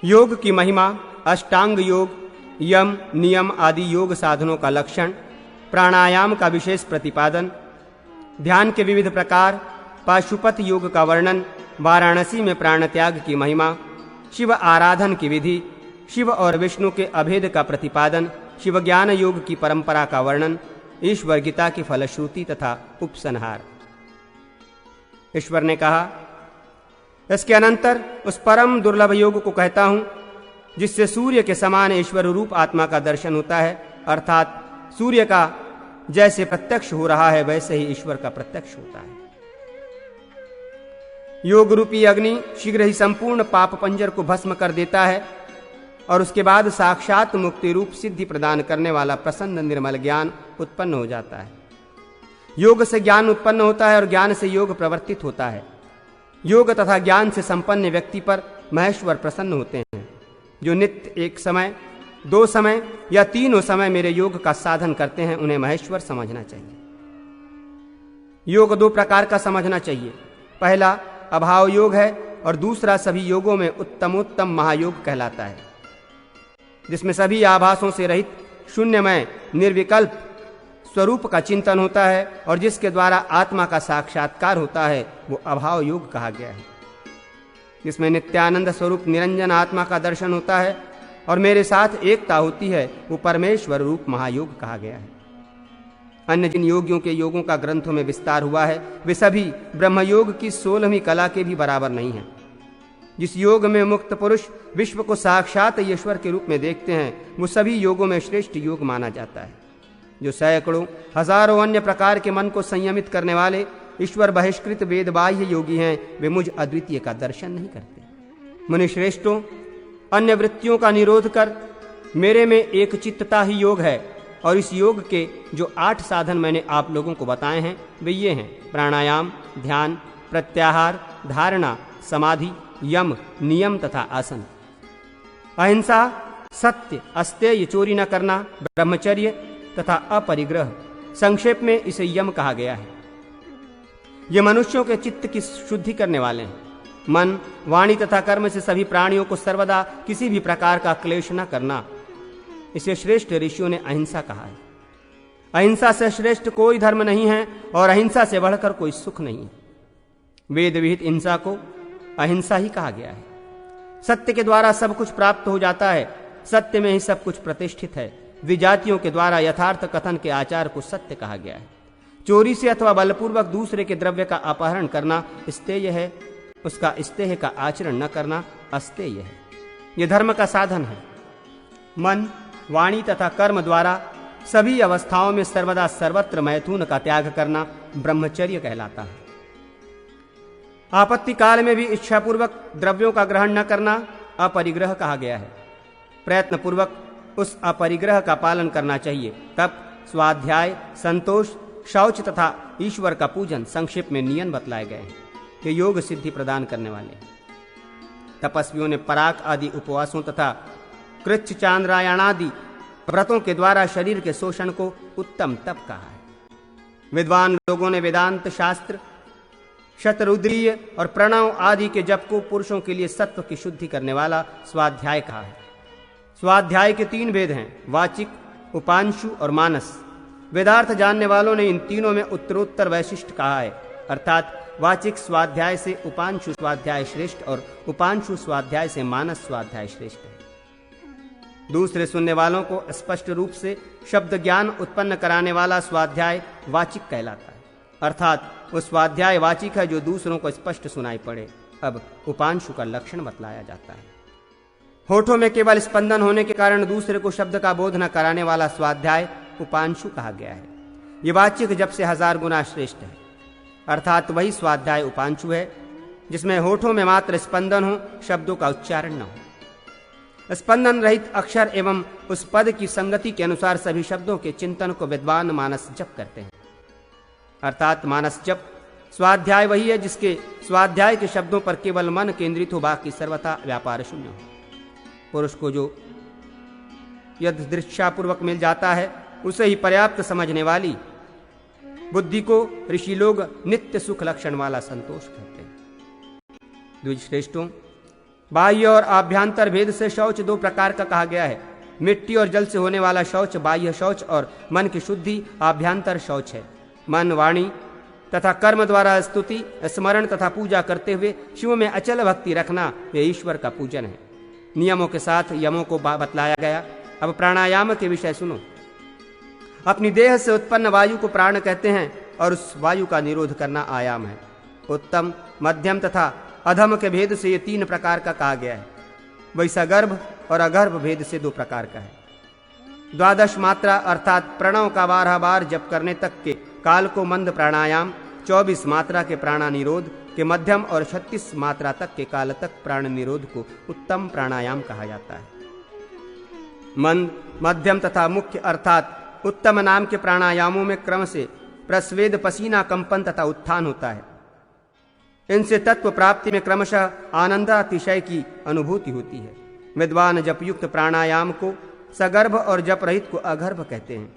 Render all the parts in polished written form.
योग की महिमा, अष्टांग योग, यम, नियम आदि योग साधनों का लक्षण, प्राणायाम का विशेष प्रतिपादन, ध्यान के विविध प्रकार, पाशुपत योग का वर्णन, वाराणसी में प्राण त्याग की महिमा, शिव आराधन की विधि, शिव और विष्णु के अभेद का प्रतिपादन, शिव ज्ञान योग की परंपरा का वर्णन, ईश्वर गीता की फलश्रुति तथा उपसंहार। ईश्वर ने कहा, इसके अनंतर उस परम दुर्लभ योग को कहता हूं जिससे सूर्य के समान ईश्वर रूप आत्मा का दर्शन होता है, अर्थात सूर्य का जैसे प्रत्यक्ष हो रहा है वैसे ही ईश्वर का प्रत्यक्ष होता है। योग रूपी अग्नि शीघ्र ही संपूर्ण पाप पंजर को भस्म कर देता है और उसके बाद साक्षात मुक्ति रूप सिद्धि प्रदान करने वाला प्रसन्न निर्मल ज्ञान उत्पन्न हो जाता है। योग से ज्ञान उत्पन्न होता है और ज्ञान से योग प्रवर्तित होता है। योग तथा ज्ञान से संपन्न व्यक्ति पर महेश्वर प्रसन्न होते हैं। जो नित्य एक समय, दो समय या तीनों समय मेरे योग का साधन करते हैं उन्हें महेश्वर समझना चाहिए। योग दो प्रकार का समझना चाहिए। पहला अभाव योग है और दूसरा सभी योगों में उत्तमोत्तम महायोग कहलाता है, जिसमें सभी आभासों से रहित शून्यमय निर्विकल्प स्वरूप का चिंतन होता है और जिसके द्वारा आत्मा का साक्षात्कार होता है वो अभाव योग कहा गया है। जिसमें नित्यानंद स्वरूप निरंजन आत्मा का दर्शन होता है और मेरे साथ एकता होती है वो परमेश्वर रूप महायोग कहा गया है। अन्य जिन योगियों के योगों का ग्रंथों में विस्तार हुआ है वे सभी ब्रह्मयोग की 16वीं कला के भी बराबर नहीं हैं। जिस योग में मुक्त पुरुष विश्व को साक्षात ईश्वर के रूप में देखते हैं वो सभी योगों में श्रेष्ठ योग माना जाता है। जो सैकड़ों हजारों अन्य प्रकार के मन को संयमित करने वाले ईश्वर बहिष्कृत वेद बाह्य योगी हैं वे मुझ अद्वितीय का दर्शन नहीं करते। मुनि श्रेष्ठों, अन्य वृत्तियों का निरोध कर मेरे में एक चित्तता ही योग है और इस योग के जो 8 साधन मैंने आप लोगों को बताए हैं वे ये हैं: प्राणायाम, ध्यान, प्रत्याहार, धारणा, समाधि, यम, नियम तथा आसन। अहिंसा, सत्य, अस्तेय, चोरी न करना, ब्रह्मचर्य तथा अपरिग्रह। संक्षेप में इसे यम कहा गया है। ये मनुष्यों के चित्त की शुद्धि करने वाले हैं। मन, वाणी तथा कर्म से सभी प्राणियों को सर्वदा किसी भी प्रकार का क्लेश न करना, इसे श्रेष्ठ ऋषियों ने अहिंसा कहा है। अहिंसा से श्रेष्ठ कोई धर्म नहीं है और अहिंसा से बढ़कर कोई सुख नहीं है। वेद विहित हिंसा को अहिंसा ही कहा गया है। सत्य के द्वारा सब कुछ प्राप्त हो जाता है, सत्य में ही सब कुछ प्रतिष्ठित है। विजातियों के द्वारा यथार्थ कथन के आचार को सत्य कहा गया है। चोरी से अथवा बलपूर्वक दूसरे के द्रव्य का अपहरण करना स्तेय है, उसका स्तेय का आचरण न करना अस्तेय है। यह धर्म का साधन है। मन, वाणी तथा कर्म द्वारा सभी अवस्थाओं में सर्वदा सर्वत्र मैथुन का त्याग करना ब्रह्मचर्य कहलाता है। आपत्ति काल में भी इच्छापूर्वक द्रव्यों का ग्रहण न करना अपरिग्रह कहा गया है। प्रयत्न पूर्वक उस अपरिग्रह का पालन करना चाहिए। तप, स्वाध्याय, संतोष, शौच तथा ईश्वर का पूजन संक्षेप में नियम बतलाए गए हैं। ये योग सिद्धि प्रदान करने वाले। तपस्वियों ने पराग आदि उपवासों तथा कृच्छ चांद्रायणादि व्रतों के द्वारा शरीर के शोषण को उत्तम तप कहा है। विद्वान लोगों ने वेदांत शास्त्र, शतरुद्रीय और प्रणव आदि के जप को पुरुषों के लिए सत्व की शुद्धि करने वाला स्वाध्याय कहा है। स्वाध्याय के 3 वेद हैं: वाचिक, उपांशु और मानस। वेदार्थ जानने वालों ने इन तीनों में उत्तरोत्तर वैशिष्ट कहा है, अर्थात वाचिक स्वाध्याय से उपांशु स्वाध्याय श्रेष्ठ और उपांशु स्वाध्याय से मानस स्वाध्याय श्रेष्ठ है। दूसरे सुनने वालों को स्पष्ट रूप से शब्द ज्ञान उत्पन्न कराने वाला स्वाध्याय वाचिक कहलाता है, अर्थात वो स्वाध्याय वाचिक है जो दूसरों को स्पष्ट सुनाई पड़े। अब उपांशु का लक्षण बतलाया जाता है। होठों में केवल स्पंदन होने के कारण दूसरे को शब्द का बोध न कराने वाला स्वाध्याय उपांशु कहा गया है। ये वाचिक जब से 1000 गुना श्रेष्ठ है, अर्थात वही स्वाध्याय उपांशु है जिसमें होठों में मात्र स्पंदन हो, शब्दों का उच्चारण न हो। स्पंदन रहित अक्षर एवं उस पद की संगति के अनुसार सभी शब्दों के चिंतन को विद्वान मानस जप करते हैं, अर्थात मानस जप स्वाध्याय वही है जिसके स्वाध्याय के शब्दों पर केवल मन केंद्रित हो, बाकी सर्वथा व्यापार शून्य हो। पुरुष को जो यदि दृष्टापूर्वक मिल जाता है उसे ही पर्याप्त समझने वाली बुद्धि को ऋषि लोग नित्य सुख लक्षण वाला संतोष कहते हैं। द्विज श्रेष्ठों, बाह्य और आभ्यंतर भेद से शौच दो प्रकार का कहा गया है। मिट्टी और जल से होने वाला शौच बाह्य शौच और मन की शुद्धि आभ्यंतर शौच है। मन, वाणी तथा कर्म द्वारा स्तुति, स्मरण तथा पूजा करते हुए शिव में अचल भक्ति रखना यह ईश्वर का पूजन है। नियमों के साथ यमों को बतलाया गया। अब प्राणायाम के विषय सुनो। अपनी देह से उत्पन्न वायु को प्राण कहते हैं और उस वायु का निरोध करना आयाम है। उत्तम, मध्यम तथा अधम के भेद से ये 3 प्रकार का कहा गया है। वैसा गर्भ और अगर्भ भेद से 2 प्रकार का है। 12 मात्रा अर्थात प्रणव का 12 बार जप करने तक के काल को मंद प्राणायाम, 24 मात्रा के प्राणा निरोध के मध्यम और 36 मात्रा तक के काल तक प्राण निरोध को उत्तम प्राणायाम कहा जाता है। मंद, मध्यम तथा मुख्य अर्थात उत्तम नाम के प्राणायामों में क्रम से प्रस्वेद, पसीना, कंपन तथा उत्थान होता है। इनसे तत्व प्राप्ति में क्रमशः आनंदातिशय की अनुभूति होती है। विद्वान जपयुक्त प्राणायाम को सगर्भ और जप रहित को अगर्भ कहते हैं।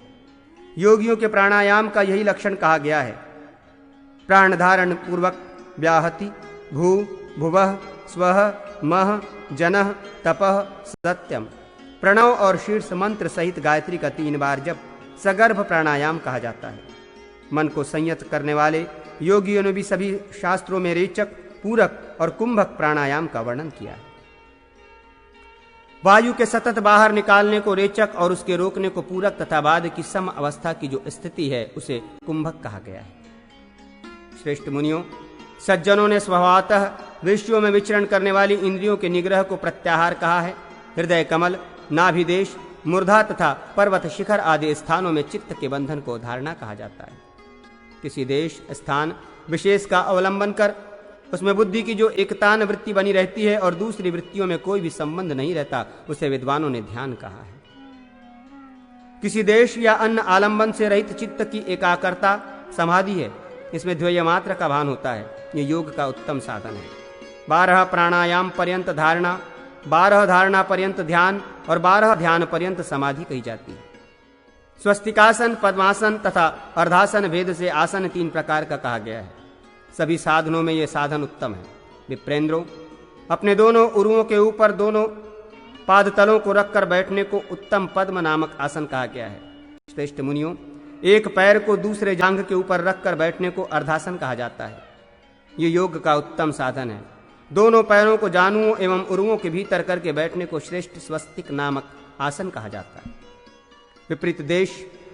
योगियों के प्राणायाम का यही लक्षण कहा गया है। प्राण धारण पूर्वक व्याहति, भू, भुवः, स्वः, मह, जनः, तपः, सत्यम, प्रणव और शीर्ष मंत्र सहित गायत्री का 3 बार जप सगर्भ प्राणायाम कहा जाता है। मन को संयत करने वाले योगियों ने भी सभी शास्त्रों में रेचक, पूरक और कुंभक प्राणायाम का वर्णन किया है। वायु के सतत बाहर निकालने को रेचक और उसके रोकने को पूरक तथा बाद की सम अवस्था की जो स्थिति है उसे कुंभक कहा गया है। श्रेष्ठ मुनियों, सज्जनों ने स्वभावतः विषयों में विचरण करने वाली इंद्रियों के निग्रह को प्रत्याहार कहा है। हृदय कमल, नाभिदेश, मूर्धा तथा पर्वत शिखर आदि स्थानों में चित्त के बंधन को धारणा कहा जाता है। किसी देश, स्थान विशेष का अवलंबन कर उसमें बुद्धि की जो एकतान वृत्ति बनी रहती है और दूसरी वृत्तियों में कोई भी संबंध नहीं रहता, उसे विद्वानों ने ध्यान कहा है। किसी देश या अन्य आलंबन से रहित चित्त की एकाग्रता समाधि है। इसमें द्वय मात्र का भान होता है। ये योग का उत्तम साधन है। 12 प्राणायाम पर्यंत धारणा, 12 धारणा पर्यंत ध्यान और 12 ध्यान पर्यंत समाधि कही जाती है। स्वस्तिकासन, पद्मासन तथा अर्धासन भेद से आसन 3 प्रकार का कहा गया है। सभी साधनों में यह साधन उत्तम है। विप्रेंद्रों, अपने दोनों उरुओं के ऊपर दोनों पादतलों को रखकर बैठने को उत्तम पद्म नामक आसन कहा गया है। श्रेष्ठ मुनियों, एक पैर को दूसरे जांघ के ऊपर रखकर बैठने को अर्धासन कहा जाता है। ये योग का उत्तम साधन है। दोनों पैरों को जानुओं एवं उरुओं के भीतर करके बैठने को श्रेष्ठ स्वस्तिक नामक आसन कहा जाता है। विपरीत देश,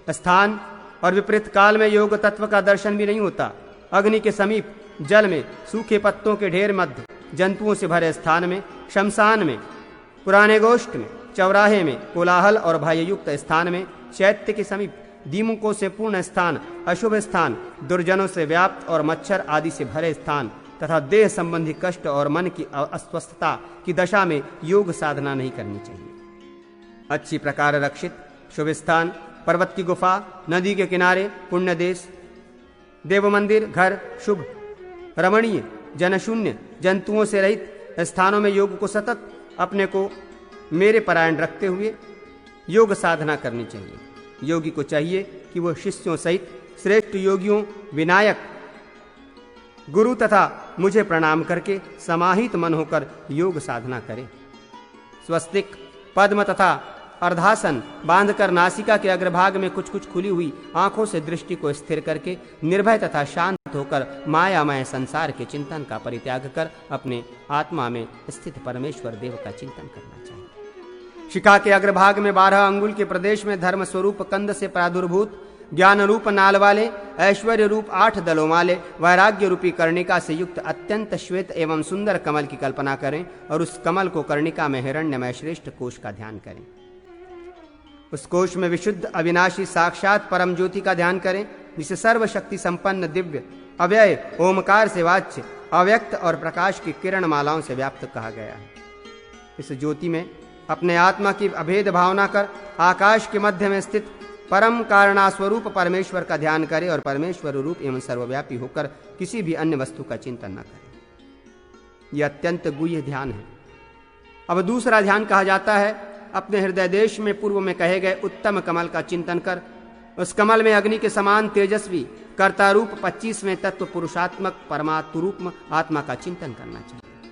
स्थान और विपरीत काल में योग तत्व का दर्शन भी नहीं होता। अग्नि के समीप, जल में, सूखे पत्तों के ढेर मध्य, जंतुओं से भरे स्थान में, शमशान में, पुराने गोष्ठ में, चौराहे में, कोलाहल और भययुक्त स्थान में, चैत्य के समीप, दीमकों से पूर्ण स्थान, अशुभ स्थान, दुर्जनों से व्याप्त और मच्छर आदि से भरे स्थान तथा देह संबंधी कष्ट और मन की अस्वस्थता की दशा में योग साधना नहीं करनी चाहिए। अच्छी प्रकार रक्षित शुभ स्थान, पर्वत की गुफा, नदी के किनारे, पुण्य देश, देव मंदिर, घर, शुभ, रमणीय, जनशून्य, जंतुओं से रहित स्थानों में योग को सतत अपने को मेरे परायण रखते हुए योग साधना करनी चाहिए। योगी को चाहिए कि वह शिष्यों सहित श्रेष्ठ योगियों, विनायक, गुरु तथा मुझे प्रणाम करके समाहित मन होकर योग साधना करे। स्वस्तिक, पद्म तथा अर्धासन बांधकर नासिका के अग्रभाग में कुछ कुछ खुली हुई आंखों से दृष्टि को स्थिर करके निर्भय तथा शांत होकर मायामय संसार के चिंतन का परित्याग कर अपने आत्मा में स्थित परमेश्वर देव का चिंतन करना चाहिए। शिखा के अग्रभाग में 12 अंगुल के प्रदेश में धर्म स्वरूप कंद से प्रादुर्भूत, ज्ञान रूप नाल वाले, ऐश्वर्य रूप 8 दलों वाले, वैराग्य रूपी कर्णिका से युक्त अत्यंत श्वेत एवं सुंदर कमल की कल्पना करें और उस कमल को कर्णिका में हिरण्यमय श्रेष्ठ कोश का ध्यान करें। उस कोश में विशुद्ध अविनाशी साक्षात परम ज्योति का ध्यान करें, जिसे सर्वशक्ति संपन्न दिव्य अव्यय ओमकार से वाच्य अव्यक्त और प्रकाश की किरण मालाओं से व्याप्त कहा गया है। इस ज्योति में अपने आत्मा की अभेद भावना कर आकाश के मध्य में स्थित परम कारणा स्वरूप परमेश्वर का ध्यान करे और परमेश्वर रूप एवं सर्वव्यापी होकर किसी भी अन्य वस्तु का चिंतन न करे। यह अत्यंत गुह्य ध्यान है। अब दूसरा ध्यान कहा जाता है, अपने हृदय देश में पूर्व में कहे गए उत्तम कमल का चिंतन कर उस कमल में अग्नि के समान तेजस्वी कर्तारूप 25वें तत्व पुरुषात्मक परमात्म रूप आत्मा का चिंतन करना चाहिए।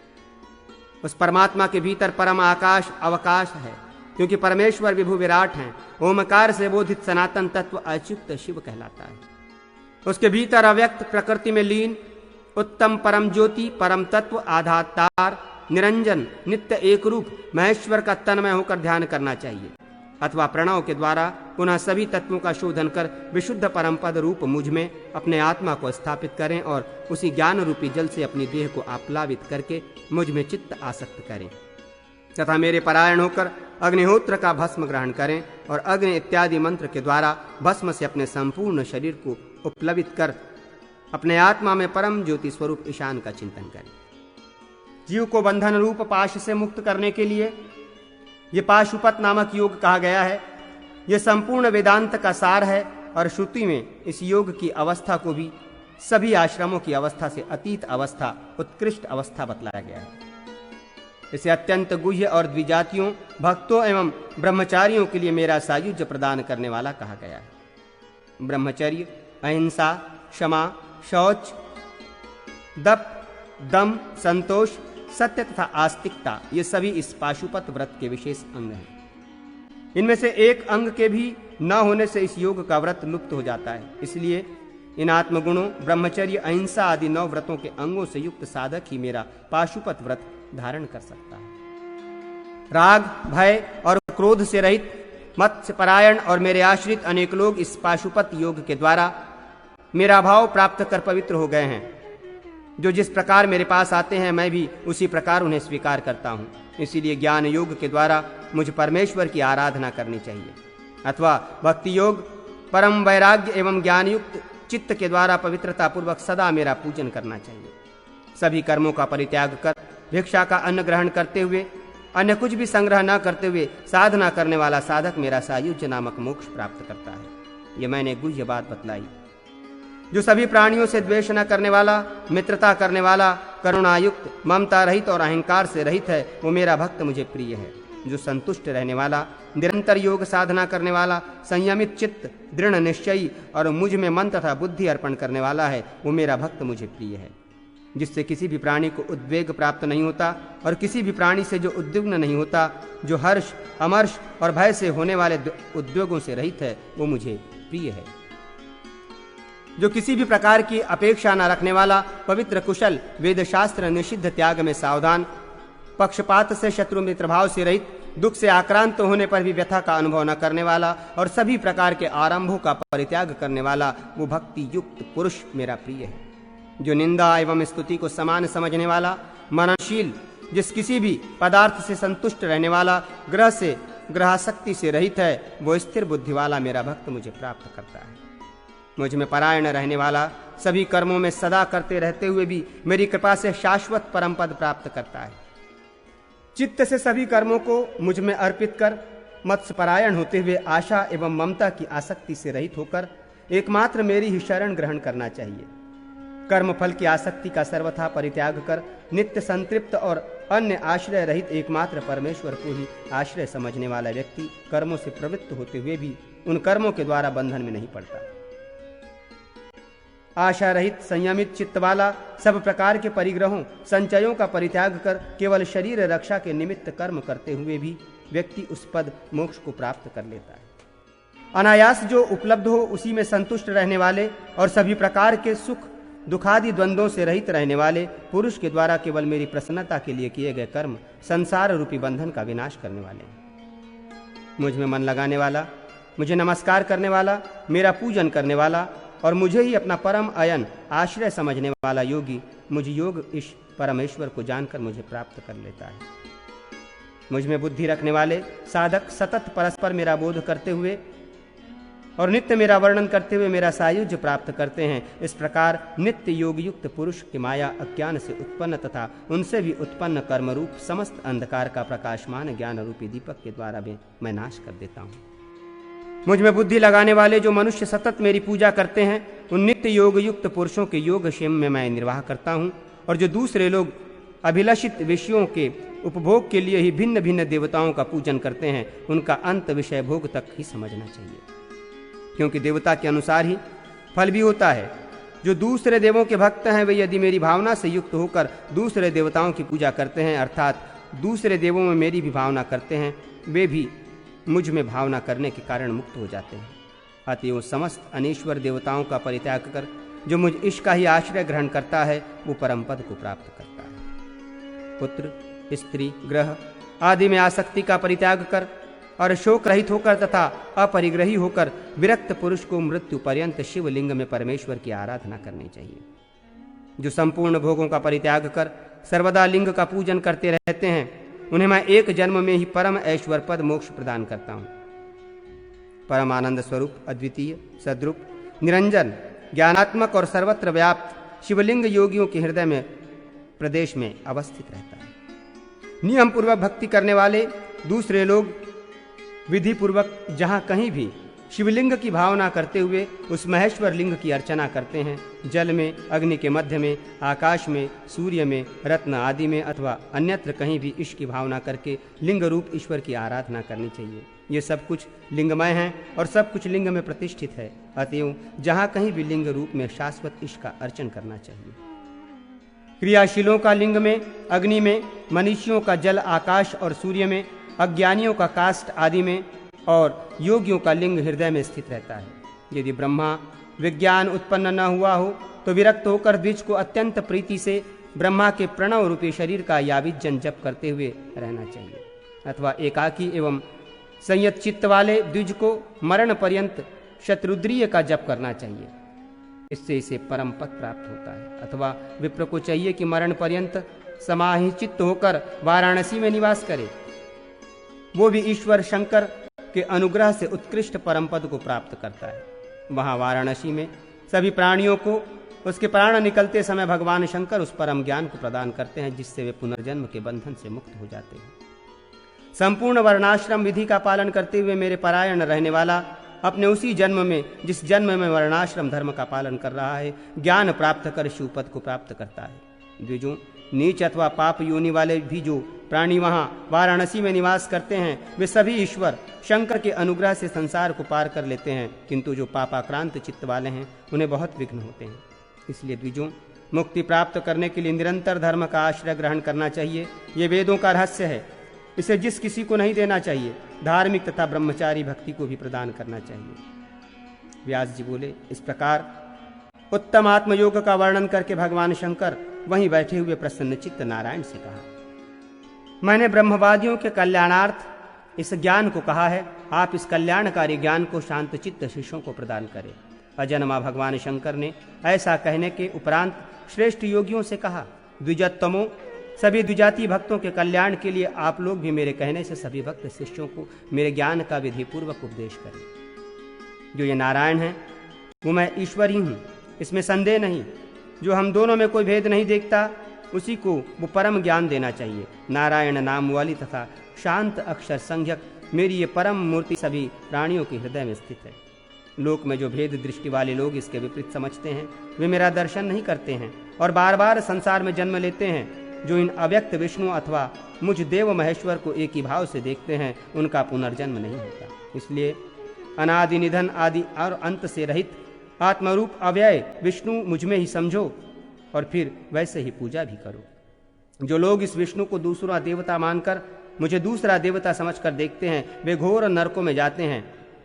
उस परमात्मा के भीतर परम आकाश अवकाश है, क्योंकि परमेश्वर विभु विराट हैं। ओमकार से बोधित सनातन तत्व अच्युत शिव कहलाता है। उसके भीतर अव्यक्त प्रकृति में लीन उत्तम परम ज्योति, परम तत्व, आधातार, निरंजन, नित्य एक रूप महेश्वर का तन्मय होकर ध्यान करना चाहिए, अथवा प्रणव के द्वारा पुनः सभी तत्वों का शोधन कर विशुद्ध परम पद रूप मुझ में अपने आत्मा को स्थापित करें और उसी ज्ञान रूपी जल से अपनी देह को आप्लावित करके मुझ में चित्त आसक्त करें, तथा मेरे परायण होकर अग्निहोत्र का भस्म ग्रहण करें और अग्नि इत्यादि मंत्र के द्वारा भस्म से अपने संपूर्ण शरीर को उपलवित कर अपने आत्मा में परम ज्योति स्वरूप ईशान का चिंतन करें। जीव को बंधन रूप पाश से मुक्त करने के लिए ये पाशुपत नामक योग कहा गया है। यह संपूर्ण वेदांत का सार है और श्रुति में इस योग की अवस्था को भी सभी आश्रमों की अवस्था से अतीत अवस्था, उत्कृष्ट अवस्था बतलाया गया है। इसे अत्यंत गुह्य और द्विजातियों, भक्तों एवं ब्रह्मचारियों के लिए मेरा सायुज्य प्रदान करने वाला कहा गया है। ब्रह्मचर्य, अहिंसा, क्षमा, शौच, दप, दम, संतोष, सत्य तथा आस्तिकता, ये सभी इस पाशुपत व्रत के विशेष अंग हैं। इनमें से एक अंग के भी न होने से इस योग का व्रत लुप्त हो जाता है। इसलिए इन आत्मगुणों, ब्रह्मचर्य, अहिंसा आदि 9 व्रतों के अंगों से युक्त साधक ही मेरा पाशुपत व्रत धारण कर सकता है। राग, भय और क्रोध से रहित, मत्स्य परायण और मेरे आश्रित अनेक लोग इस पाशुपत योग के द्वारा मेरा भाव प्राप्त कर पवित्र हो गए हैं। जो जिस प्रकार मेरे पास आते हैं मैं भी उसी प्रकार उन्हें स्वीकार करता हूँ। इसीलिए ज्ञान योग के द्वारा मुझे परमेश्वर की आराधना करनी चाहिए, अथवा भक्ति योग, परम वैराग्य एवं ज्ञान युक्त चित्त के द्वारा पवित्रता पूर्वक सदा मेरा पूजन करना चाहिए। सभी कर्मों का परित्याग कर भिक्षा का अन्न ग्रहण करते हुए, अन्य कुछ भी संग्रह न करते हुए साधना करने वाला साधक मेरा सायुज्य नामक मोक्ष प्राप्त करता है। यह मैंने गुह्य बात बतलाई। जो सभी प्राणियों से द्वेष न करने वाला, मित्रता करने वाला, करुणायुक्त, ममता रहित और अहंकार से रहित है, वो मेरा भक्त मुझे प्रिय है। जो संतुष्ट रहने वाला, निरंतर योग साधना करने वाला, संयमित चित्त, दृढ़ निश्चयी और मुझ में मन तथा बुद्धि अर्पण करने वाला है, वो मेरा भक्त मुझे प्रिय है। जिससे किसी भी प्राणी को उद्वेग प्राप्त नहीं होता और किसी भी प्राणी से जो उद्विग्न नहीं होता, जो हर्ष, अमर्ष और भय से होने वाले उद्वेगों से रहित है, वो मुझे प्रिय है। जो किसी भी प्रकार की अपेक्षा न रखने वाला, पवित्र, कुशल, वेद शास्त्र निषिद्ध त्याग में सावधान, पक्षपात से शत्रु मित्र भाव से रहित, दुख से आक्रांत होने पर भी व्यथा का अनुभव न करने वाला और सभी प्रकार के आरंभों का परित्याग करने वाला, वो भक्ति युक्त पुरुष मेरा प्रिय है। जो निंदा एवं स्तुति को समान समझने वाला, मननशील, जिस किसी भी पदार्थ से संतुष्ट रहने वाला, ग्रह से ग्रहासक्ति से रहित है, वो स्थिर बुद्धि वाला मेरा भक्त मुझे प्राप्त करता है। मुझ में परायण रहने वाला, सभी कर्मों में सदा करते रहते हुए भी मेरी कृपा से शाश्वत परम पद प्राप्त करता है। चित्त से सभी कर्मों को मुझ में अर्पित कर मत्स्य परायण होते हुए आशा एवं ममता की आसक्ति से रहित होकर एकमात्र मेरी ही शरण ग्रहण करना चाहिए। कर्म फल की आसक्ति का सर्वथा परित्याग कर नित्य संतृप्त और अन्य आश्रय रहित एकमात्र परमेश्वर को ही आश्रय समझने वाला व्यक्ति कर्मों से प्रवृत्त होते हुए भी उन कर्मों के द्वारा बंधन में नहीं पड़ता। आशा रहित, संयमित चित्त वाला, सब प्रकार के परिग्रहों, संचयों का परित्याग कर केवल शरीर रक्षा के निमित्त कर्म करते हुए भी व्यक्ति उस पद मोक्ष को प्राप्त कर लेता है। अनायास जो उपलब्ध हो उसी में संतुष्ट रहने वाले और सभी प्रकार के सुख दुखादि द्वंद्वों से रहित रहने वाले पुरुष के द्वारा केवल मेरी प्रसन्नता के लिए किए गए कर्म संसार रूपी बंधन का विनाश करने वाले हैं। मुझ में मन लगाने वाला, मुझे नमस्कार करने वाला, मेरा पूजन करने वाला और मुझे ही अपना परम अयन आश्रय समझने वाला योगी मुझ योग ईश परमेश्वर को जानकर मुझे प्राप्त कर लेता है। मुझ में बुद्धि रखने वाले साधक सतत परस्पर मेरा बोध करते हुए और नित्य मेरा वर्णन करते हुए मेरा सायुज्य प्राप्त करते हैं। इस प्रकार नित्य योग युक्त पुरुष की माया अज्ञान से उत्पन्न तथा उनसे भी उत्पन्न कर्म रूप समस्त अंधकार का प्रकाशमान ज्ञान रूपी दीपक के द्वारा भी मैं नाश कर देता हूँ। मुझ में बुद्धि लगाने वाले जो मनुष्य सतत मेरी पूजा करते हैं उन नित्य योग युक्त पुरुषों के योग क्षेम में मैं निर्वाह करता हूँ। और जो दूसरे लोग अभिलषित विषयों के उपभोग के लिए ही भिन्न भिन्न देवताओं का पूजन करते हैं उनका अंत विषय भोग तक ही समझना चाहिए, क्योंकि देवता के अनुसार ही फल भी होता है। जो दूसरे देवों के भक्त हैं वे यदि मेरी भावना से युक्त होकर दूसरे देवताओं की पूजा करते हैं, अर्थात दूसरे देवों में मेरी भी भावना करते हैं, वे भी मुझ में भावना करने के कारण मुक्त हो जाते हैं। अतएव समस्त अनीश्वर देवताओं का परित्याग कर जो मुझ ईश का ही आश्रय ग्रहण करता है वो परम पद को प्राप्त करता है। पुत्र, स्त्री, ग्रह आदि में आसक्ति का परित्याग कर और शोक रहित होकर तथा अपरिग्रही होकर विरक्त पुरुष को मृत्यु पर्यंत शिवलिंग में परमेश्वर की आराधना करनी चाहिए। जो संपूर्ण भोगों का परित्याग कर सर्वदा लिंग का पूजन करते रहते हैं, उन्हें मैं एक जन्म में ही परम ऐश्वर पद मोक्ष प्रदान करता हूँ। परम आनंद स्वरूप, अद्वितीय, सद्रूप, निरंजन, ज्ञानात्मक और सर्वत्र व्याप्त शिवलिंग योगियों के हृदय में प्रदेश में अवस्थित रहता है। नियम पूर्वक भक्ति करने वाले दूसरे लोग विधि पूर्वक जहाँ कहीं भी शिवलिंग की भावना करते हुए उस महेश्वर लिंग की अर्चना करते हैं। जल में, अग्नि के मध्य में, आकाश में, सूर्य में, रत्न आदि में अथवा अन्यत्र कहीं भी ईश की भावना करके लिंग रूप ईश्वर की आराधना करनी चाहिए। ये सब कुछ लिंगमय है और सब कुछ लिंग में प्रतिष्ठित है। अतएव जहाँ कहीं भी लिंग रूप में शाश्वत ईश का अर्चन करना चाहिए। क्रियाशीलों का लिंग में, अग्नि में, मनुष्यों का जल, आकाश और सूर्य में, अज्ञानियों का काष्ठ आदि में और योगियों का लिंग हृदय में स्थित रहता है। यदि ब्रह्मा विज्ञान उत्पन्न न हुआ हो तो विरक्त होकर द्विज को अत्यंत प्रीति से ब्रह्मा के प्रणव रूपी शरीर का याविज्जन जप करते हुए रहना चाहिए, अथवा एकाकी एवं संयत चित्त वाले द्विज को मरण पर्यंत शत्रुद्रीय का जप करना चाहिए। इससे इसे परम पद प्राप्त होता है। अथवा विप्र को चाहिए कि मरण पर्यंत समाहित चित्त होकर वाराणसी में निवास करे, वो भी ईश्वर शंकर के अनुग्रह से उत्कृष्ट परम पद को प्राप्त करता है। वहां वाराणसी में सभी प्राणियों को उसके प्राण निकलते समय भगवान शंकर उस परम ज्ञान को प्रदान करते हैं, जिससे वे पुनर्जन्म के बंधन से मुक्त हो जाते हैं। संपूर्ण वर्णाश्रम विधि का पालन करते हुए मेरे परायण रहने वाला अपने उसी जन्म में, जिस जन्म में वर्णाश्रम धर्म का पालन कर रहा है, ज्ञान प्राप्त कर शिवपद को प्राप्त करता है। द्विजों, नीच अथवा पाप योनि वाले भी जो प्राणी वहाँ वाराणसी में निवास करते हैं, वे सभी ईश्वर शंकर के अनुग्रह से संसार को पार कर लेते हैं, किंतु जो पापाक्रांत चित्त वाले हैं उन्हें बहुत विघ्न होते हैं। इसलिए द्विजों, मुक्ति प्राप्त करने के लिए निरंतर धर्म का आश्रय ग्रहण करना चाहिए। ये वेदों का रहस्य है, इसे जिस किसी को नहीं देना चाहिए। धार्मिक तथा ब्रह्मचारी भक्ति को भी प्रदान करना चाहिए। व्यास जी बोले, इस प्रकार उत्तम आत्मयोग का वर्णन करके भगवान शंकर वहीं बैठे हुए प्रसन्नचित्त नारायण से कहा, मैंने ब्रह्मवादियों के कल्याणार्थ इस ज्ञान को कहा है। आप इस कल्याणकारी ज्ञान को शांतचित्त शिष्यों को प्रदान करें। अजन्मा भगवान शंकर ने ऐसा कहने के उपरांत श्रेष्ठ योगियों से कहा, द्विजोत्तमों, सभी द्विजाति भक्तों के कल्याण के लिए आप लोग भी मेरे कहने से सभी भक्त शिष्यों को मेरे ज्ञान का विधि पूर्वक उपदेश करें। जो ये नारायण है वो मैं ईश्वर ही हूँ, इसमें संदेह नहीं। जो हम दोनों में कोई भेद नहीं देखता, उसी को वो परम ज्ञान देना चाहिए। नारायण नाम वाली तथा शांत अक्षर संज्ञक मेरी ये परम मूर्ति सभी प्राणियों के हृदय में स्थित है। लोक में जो भेद दृष्टि वाले लोग इसके विपरीत समझते हैं, वे मेरा दर्शन नहीं करते हैं और बार बार संसार में जन्म लेते हैं। जो इन अव्यक्त विष्णु अथवा मुझ देव महेश्वर को एक ही भाव से देखते हैं, उनका पुनर्जन्म नहीं होता। इसलिए अनादि निधन आदि और अंत से रहित आत्मरूप अव्यय विष्णु मुझ में ही समझो और फिर वैसे ही पूजा भी करो। जो लोग इस विष्णु को दूसरा देवता मानकर मुझे दूसरा देवता समझकर देखते हैं, वे घोर नरकों में जाते हैं।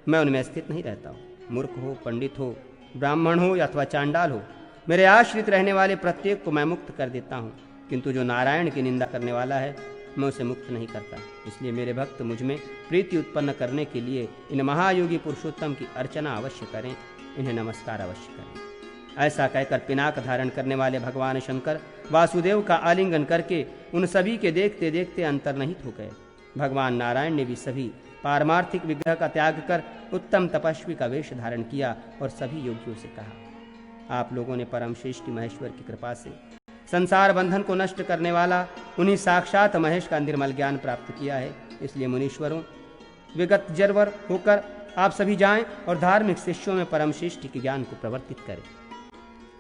मैं उनमें स्थित नहीं रहता हूँ। मूर्ख हो, पंडित हो, ब्राह्मण हो अथवा चांडाल हो, मेरे आश्रित रहने वाले प्रत्येक को मैं मुक्त कर देता हूँ, किंतु जो नारायण की निंदा करने वाला है मैं उसे मुक्त नहीं करता। इसलिए मेरे भक्त मुझ में प्रीति उत्पन्न करने के लिए इन महायोगी पुरुषोत्तम की अर्चना अवश्य करें, इन्हें नमस्कार अवश्य करें। ऐसा कहकर पिनाक धारण करने वाले भगवान शंकर वासुदेव का आलिंगन करके उन सभी के देखते देखते अंतर्निहित हो गए। भगवान नारायण ने भी सभी पारमार्थिक विग्रह का त्याग कर उत्तम तपस्वी का वेश धारण किया और सभी योगियों से कहा, आप लोगों ने परम श्रेष्ठ महेश्वर की कृपा से संसार बंधन को नष्ट करने वाला उन्हीं साक्षात महेश का निर्मल ज्ञान प्राप्त किया है। इसलिए मुनीश्वरों, विगत जरवर होकर आप सभी जाएं और धार्मिक शिष्यों में परम श्रेष्ठ के ज्ञान को प्रवर्तित करें।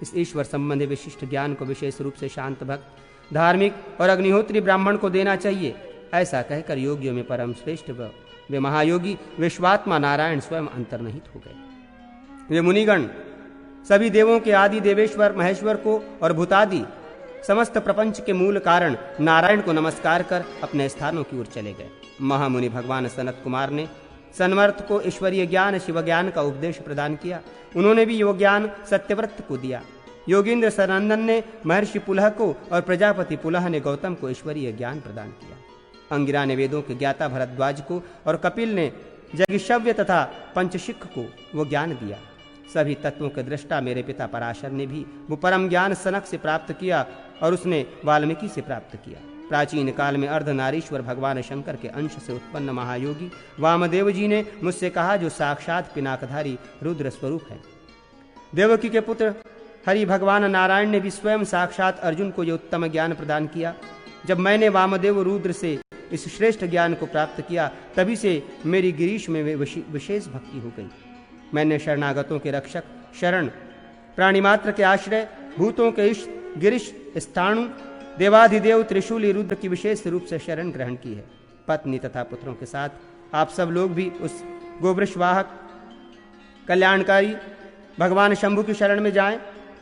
इस ईश्वर संबंधी विशिष्ट ज्ञान को विशेष रूप से शांत भक्त, धार्मिक और अग्निहोत्री ब्राह्मण को देना चाहिए। ऐसा कहकर योगियों में परम श्रेष्ठ वे महायोगी विश्वात्मा नारायण स्वयं अंतर्निहित हो गए। वे मुनिगण सभी देवों के आदि देवेश्वर महेश्वर को और भूतादि समस्त प्रपंच के मूल कारण नारायण को नमस्कार कर अपने स्थानों की ओर चले गए। महामुनि भगवान सनत कुमार ने सन्मर्थ को ईश्वरीय ज्ञान शिव ज्ञान का उपदेश प्रदान किया। उन्होंने भी योग ज्ञान सत्यव्रत को दिया। योगींद्र सनंदन ने महर्षि पुलह को और प्रजापति पुलह ने गौतम को ईश्वरीय ज्ञान प्रदान किया। अंगिरा ने वेदों के ज्ञाता भरद्वाज को और कपिल ने जगिशव्य तथा पंचशिख को वो ज्ञान दिया। सभी तत्वों के दृष्टा मेरे पिता पराशर ने भी वो परम ज्ञान सनक से प्राप्त किया और उसने वाल्मीकि से प्राप्त किया। प्राचीन काल में अर्धनारीश्वर भगवान शंकर के अंश से उत्पन्न महायोगी वामदेव जी ने मुझसे कहा, जो साक्षात पिनाकधारी रुद्र स्वरूप है। देवकी के पुत्र हरि भगवान नारायण ने भी स्वयं साक्षात अर्जुन को यह उत्तम ज्ञान प्रदान किया। जब मैंने वामदेव रुद्र से इस श्रेष्ठ ज्ञान को प्राप्त किया, तभी से मेरी गिरीश में विशेष भक्ति हो गई। मैंने शरणागतों के रक्षक, शरण, प्राणी मात्र के आश्रय, भूतों के इष्ट, गिरीश, स्थाणु, देवाधिदेव त्रिशूली रुद्र की विशेष रूप से शरण ग्रहण की है। पत्नी तथा पुत्रों के साथ आप सब लोग भी उस गोवृषवाहक कल्याणकारी भगवान शंभु की शरण में जाएं।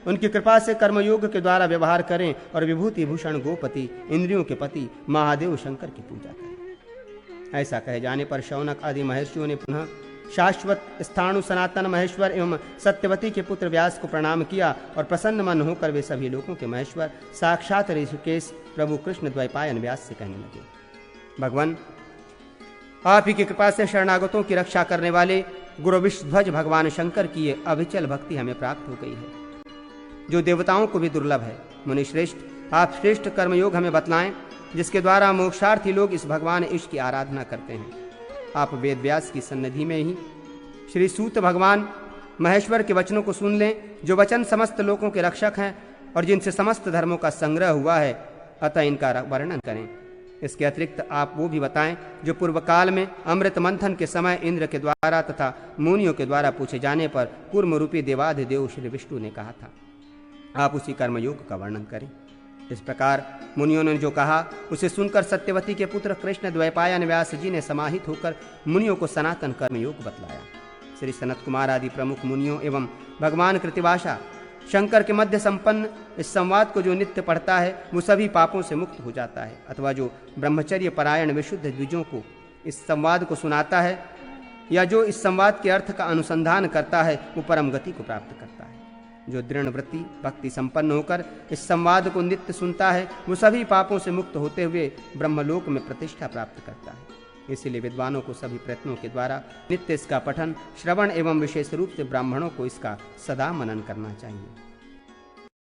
उनकी कृपा से कर्मयोग के द्वारा व्यवहार करें और विभूति भूषण गोपति, इंद्रियों के पति महादेव शंकर की पूजा करें। ऐसा कहे जाने पर शौनक आदि महर्षियों ने पुनः शाश्वत स्थाणु सनातन महेश्वर एवं सत्यवती के पुत्र व्यास को प्रणाम किया और प्रसन्न मन होकर वे सभी लोगों के महेश्वर साक्षात ऋषिकेश प्रभु कृष्ण द्वैपायन व्यास से कहने लगे, भगवान आप ही की कृपा से शरणागतों की रक्षा करने वाले गुरु विश्वध्वज भगवान शंकर की ये अविचल भक्ति हमें प्राप्त हो गई है, जो देवताओं को भी दुर्लभ है। मुनि श्रेष्ठ, आप श्रेष्ठ कर्मयोग हमें बतलाएं, जिसके द्वारा मोक्षार्थी लोग इस भगवान ईश की आराधना करते हैं। आप वेद व्यास की सन्निधि में ही श्री सूत भगवान महेश्वर के वचनों को सुन लें, जो वचन समस्त लोकों के रक्षक हैं और जिनसे समस्त धर्मों का संग्रह हुआ है, अतः इनका वर्णन करें। इसके अतिरिक्त आप वो भी बताएं जो पूर्व काल में अमृत मंथन के समय इंद्र के द्वारा तथा मुनियों के द्वारा पूछे जाने पर कूर्म रूपी देवाधिदेव श्री विष्णु ने कहा था। आप उसी कर्मयोग का वर्णन करें। इस प्रकार मुनियों ने जो कहा उसे सुनकर सत्यवती के पुत्र कृष्ण द्वैपायन व्यास जी ने समाहित होकर मुनियों को सनातन कर्मयोग बतलाया। श्री सनत कुमार आदि प्रमुख मुनियों एवं भगवान कृतिवासा शंकर के मध्य संपन्न इस संवाद को जो नित्य पढ़ता है वो सभी पापों से मुक्त हो जाता है, अथवा जो ब्रह्मचर्य परायण विशुद्ध द्विजों को इस संवाद को सुनाता है या जो इस संवाद के अर्थ का अनुसंधान करता है वो परम गति को प्राप्त करता है। जो दृढ़ वृत्ति भक्ति संपन्न होकर इस संवाद को नित्य सुनता है वो सभी पापों से मुक्त होते हुए ब्रह्मलोक में प्रतिष्ठा प्राप्त करता है। इसीलिए विद्वानों को सभी प्रयत्नों के द्वारा नित्य इसका पठन, श्रवण एवं विशेष रूप से ब्राह्मणों को इसका सदा मनन करना चाहिए।